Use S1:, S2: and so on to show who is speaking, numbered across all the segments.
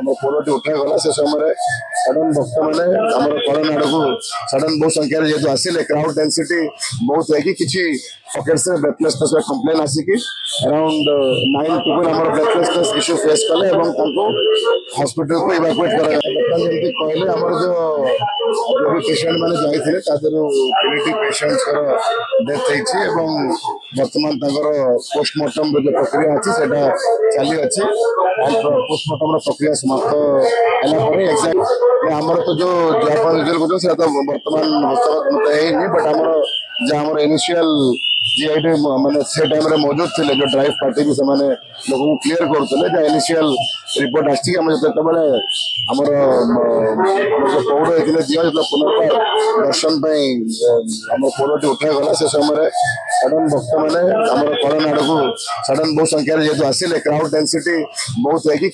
S1: पोलटी उठा गला से समय सडन भक्त मैंने कलन आड़ को सडन बहुत संख्यार जेहतु आसिले क्राउड डेंसिटी बहुत है कि पॉकेट्स ब्रेथलेसनेस कंप्लेन आसिकी around 9 people breathlessness issue face कले हॉस्पिटल को इवाकुएट करा जमी कहले जो पेशेंट मैंने जाते तीन पेशेंट्स डेथ हो बर्तमान पोस्टमार्टम जो प्रक्रिया अच्छी चली अच्छी पोस्टमार्टम प्रक्रिया समाप्त एक्जाक्ट आमर तो जो विजुअल कर बर्तमान हस्तगत बट आमर इनिशियल जी माने से टाइम रे मौजूद थे जो ड्राइव पार्टी भी से लोक क्लीयर करते इनिशियल रिपोर्ट आसी बेले आमर जो पौड़ होते झील जो पुनर्बार दर्शन आम पोलटी उठा गला से समय सडन भक्त मैंने कलन आड़ को सडन बहुत संख्यार जेहतु आसिले क्राउड डेंसिटी बहुत है कि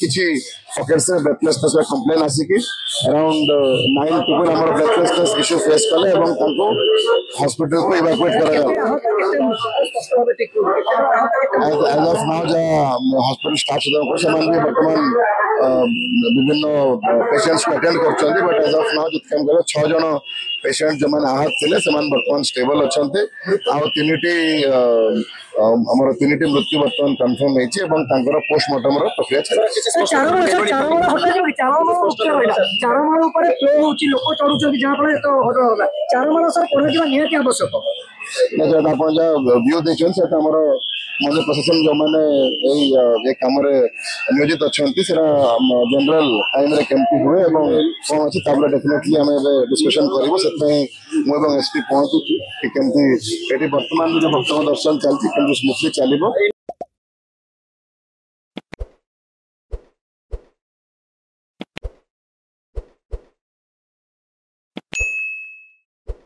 S1: पॉकेट्स ब्रेथलेसनेस कंप्लेन आसिकी around 9 people breathlessness issue face कले हॉस्पिटल को इवाकुएट करा एज ऑफ नाउ जो हॉस्पिटल स्टाफ भी बर्तमान विभिन्न पेशेंट्स को अटेंड कर बट एज ऑफ नाउ जो 6 जन पेशेंट जो मैंने आहत थे से बर्तमान स्टेबल अच्छा आमर तीन मृत्यु बर्तमान कन्फर्म होकर पोस्टमार्टम प्रक्रिया आप व्यू देखते मध्य प्रशासन जो मैंने कम नियोजित अच्छा जनरल टाइम केमती हुए कौन अच्छी डेफिनेटली आम डिस्कसन करूँ से मुझे एसपी पहुंचुची कि बर्तमान जो भक्त दर्शन चलती स्मूथली चलो।